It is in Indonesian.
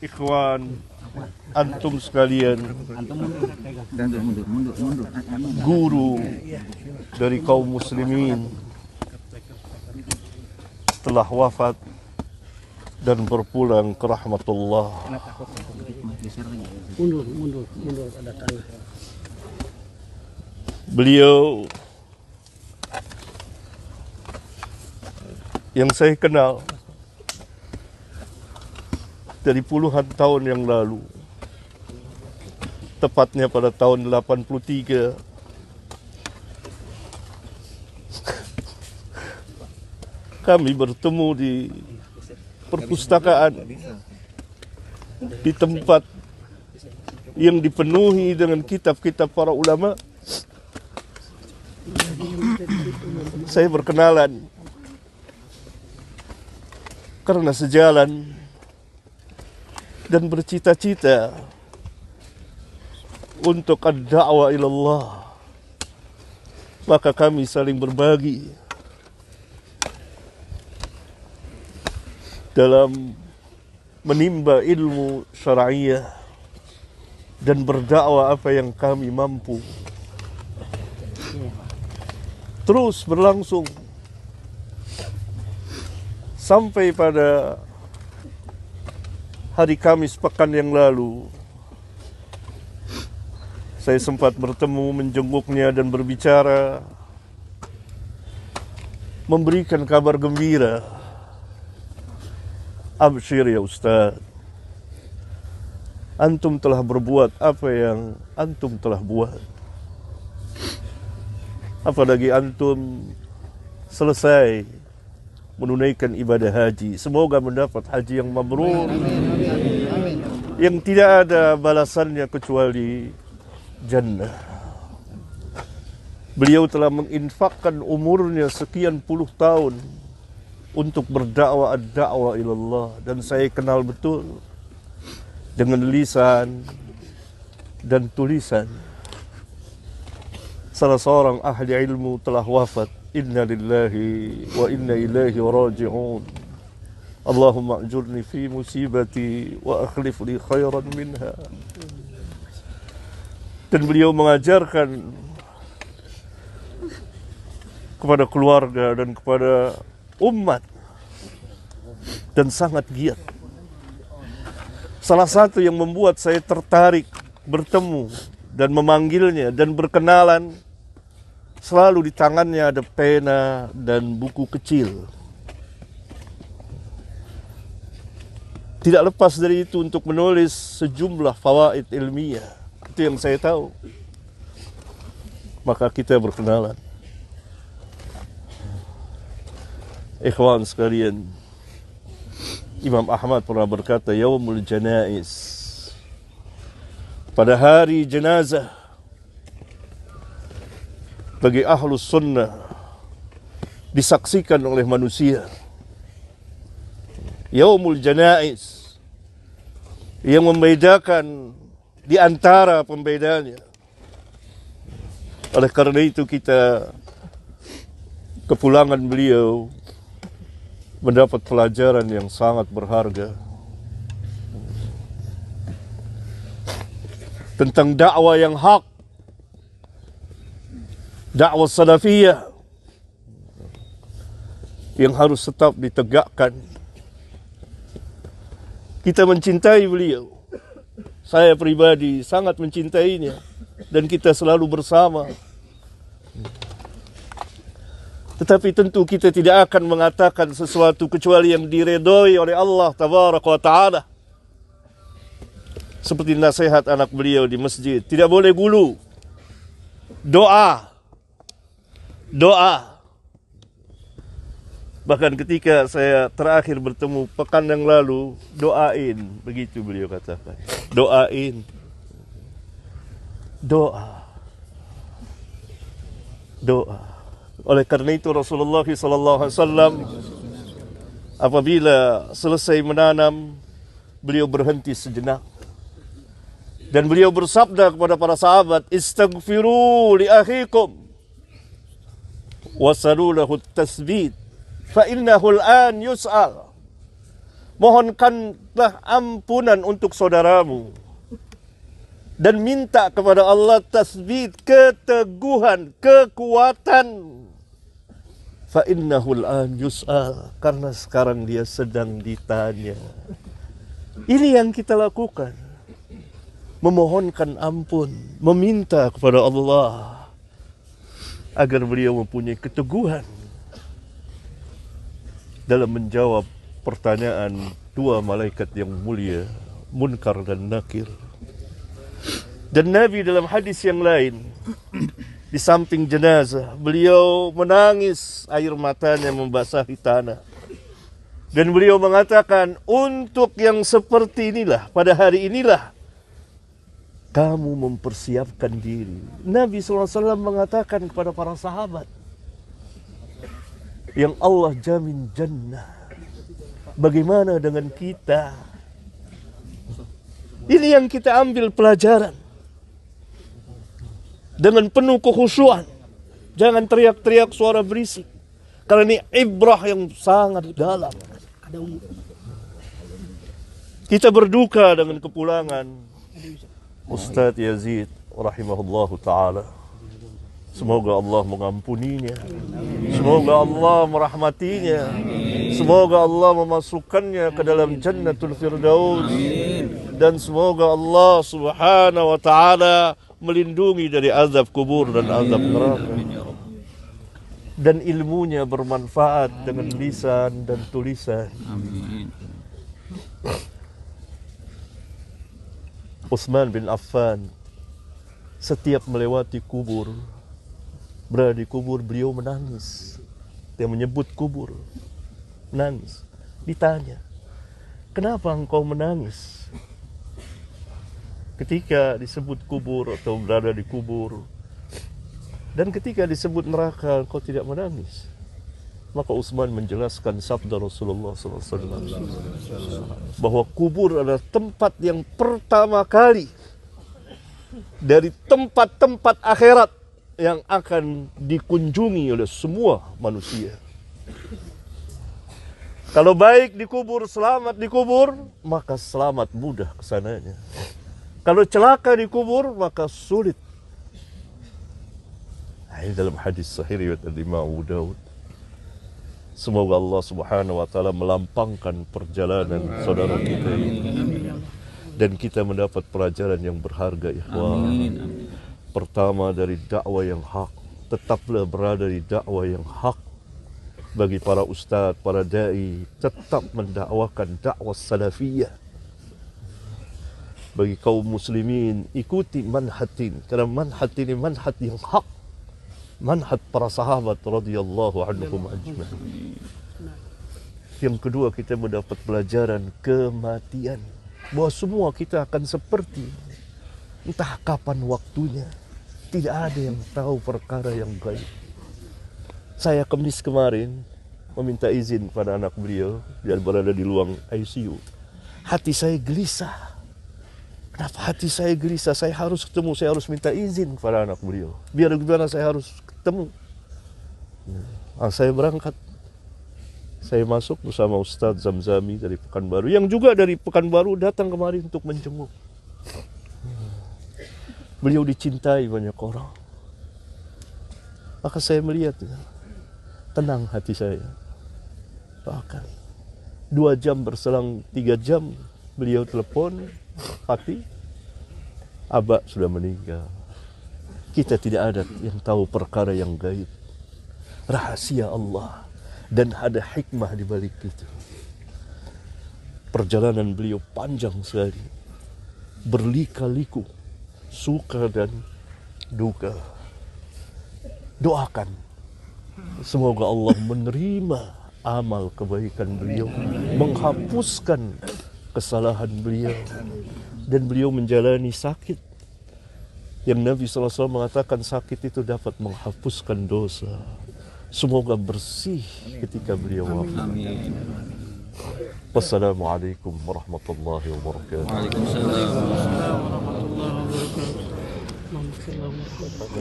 ikhwan, antum sekalian, guru dari kaum muslimin telah wafat dan berpulang ke rahmatullah. Mundur ada tanah. Beliau yang saya kenal dari puluhan tahun yang lalu, tepatnya pada tahun 83, kami bertemu di perpustakaan, di tempat yang dipenuhi dengan kitab-kitab para ulama. Saya berkenalan karena sejalan dan bercita-cita untuk ad-da'wah ilallah, maka kami saling berbagi dalam menimba ilmu syar'iyah dan berdakwah apa yang kami mampu. Terus berlangsung sampai pada hari Kamis pekan yang lalu. Saya sempat bertemu, menjenguknya dan berbicara, memberikan kabar gembira. Absyir ya Ustaz, antum telah berbuat apa yang antum telah buat. Apalagi antum selesai menunaikan ibadah haji. Semoga mendapat haji yang mabrur, yang tidak ada balasannya kecuali jannah. Beliau telah menginfakkan umurnya sekian puluh tahun untuk berdakwah ad-da'wah ilallah, dan saya kenal betul dengan lisan dan tulisan. Salah seorang ahli ilmu telah wafat. Inna lillahi wa inna ilaihi raji'un. Allahumma ajurni fi musibati wa akhlif li khairan minha. Dan beliau mengajarkan kepada keluarga dan kepada umat, dan sangat giat. Salah satu yang membuat saya tertarik bertemu dan memanggilnya dan berkenalan, selalu di tangannya ada pena dan buku kecil. Tidak lepas dari itu untuk menulis sejumlah fawaid ilmiah. Itu yang saya tahu. Maka kita berkenalan. Ikhwan sekalian, Imam Ahmad pernah berkata, Yaumul Janaiz, pada hari jenazah bagi ahlus sunnah disaksikan oleh manusia. Yaumul Janaiz yang membedakan di antara pembedanya. Oleh karena itu kita kepulangan beliau mendapat pelajaran yang sangat berharga tentang dakwah yang hak, dakwah salafiyah yang harus tetap ditegakkan. Kita mencintai beliau. Saya pribadi sangat mencintainya dan kita selalu bersama. Tetapi tentu kita tidak akan mengatakan sesuatu kecuali yang diredoi oleh Allah Tabaraka wa Ta'ala. Seperti nasihat anak beliau di masjid, tidak boleh gulu. Doa. Bahkan ketika saya terakhir bertemu pekan yang lalu, doain, begitu beliau katakan. Doain. Doa. Oleh karena itu Rasulullah SAW apabila selesai menanam, beliau berhenti sejenak dan beliau bersabda kepada para sahabat, istaghfiru li akhikum wasalu lahu at-tasbit fa innahu al-an yus'al. Mohonkanlah ampunan untuk saudaramu. Dan minta kepada Allah tasbit, keteguhan, kekuatan. Fa innahu al-an yus'al, karena sekarang dia sedang ditanya. Ini yang kita lakukan. Memohonkan ampun, meminta kepada Allah agar beliau mempunyai keteguhan dalam menjawab pertanyaan dua malaikat yang mulia, Munkar dan Nakir. Dan Nabi dalam hadis yang lain, di samping jenazah, beliau menangis, air matanya membasahi tanah. Dan beliau mengatakan, untuk yang seperti inilah, pada hari inilah, kamu mempersiapkan diri. Nabi SAW mengatakan kepada para sahabat, yang Allah jamin jannah. Bagaimana dengan kita? Ini yang kita ambil pelajaran. Dengan penuh kekhusyuan. Jangan teriak-teriak suara berisik. Karena ini ibrah yang sangat dalam. Kita berduka dengan kepulangan Ustadz Yazid rahimahullahu ta'ala. Semoga Allah mengampuninya. Semoga Allah merahmatinya. Semoga Allah memasukkannya ke dalam Jannatul Firdaus. Dan semoga Allah subhanahu wa ta'ala melindungi dari azab kubur dan azab neraka. Dan ilmunya bermanfaat dengan lisan dan tulisan. Utsman bin Affan setiap melewati kubur, berada di kubur, beliau menangis. Dia menyebut kubur, menangis. Ditanya, kenapa engkau menangis ketika disebut kubur atau berada di kubur? Dan ketika disebut neraka, engkau tidak menangis. Maka Utsman menjelaskan sabda Rasulullah SAW bahwa kubur adalah tempat yang pertama kali dari tempat-tempat akhirat yang akan dikunjungi oleh semua manusia. Kalau baik dikubur, selamat dikubur, maka selamat mudah kesananya. Kalau celaka dikubur, maka sulit. Ini dalam hadis sahih riwayat Imam Abu Daud. Semoga Allah subhanahu wa ta'ala melampangkan perjalanan saudara kita ini. Dan kita mendapat pelajaran yang berharga, ikhwan. Pertama, dari dakwah yang hak. Tetaplah berada di dakwah yang hak. Bagi para ustadz, para da'i, tetap mendakwakan dakwah salafiyah. Bagi kaum muslimin, ikuti manhatin. Karena manhat ini manhat yang hak. Manhat para sahabat radhiyallahu anhum ajma'in. Yang kedua, kita mendapat pelajaran kematian. Bahwa semua kita akan seperti entah kapan waktunya. Tidak ada yang tahu perkara yang gaib. Saya Kamis kemarin meminta izin pada anak beliau, dia berada di ruang ICU. Hati saya gelisah. Kenapa hati saya gelisah? Saya harus ketemu, saya harus minta izin kepada anak beliau. Biar gimana saya harus ketemu. Saya berangkat. Saya masuk bersama Ustadz Zamzami dari Pekanbaru, yang juga dari Pekanbaru datang kemari untuk menjenguk. Beliau dicintai banyak orang. Maka saya melihat, tenang hati saya. Bahkan 2 jam berselang 3 jam, beliau telepon, Hati, Abah sudah meninggal. Kita tidak ada yang tahu perkara yang gaib. Rahasia Allah. Dan ada hikmah di balik itu. Perjalanan beliau panjang sekali. Berlika-liku. Suka dan duka. Doakan. Semoga Allah menerima amal kebaikan beliau. Menghapuskan kesalahan beliau. Dan beliau menjalani sakit. Yang Nabi SAW mengatakan sakit itu dapat menghapuskan dosa. Semoga bersih ketika beliau wafat. Wassalamualaikum warahmatullahi wabarakatuh. Waalaikumsalam warahmatullahi wabarakatuh.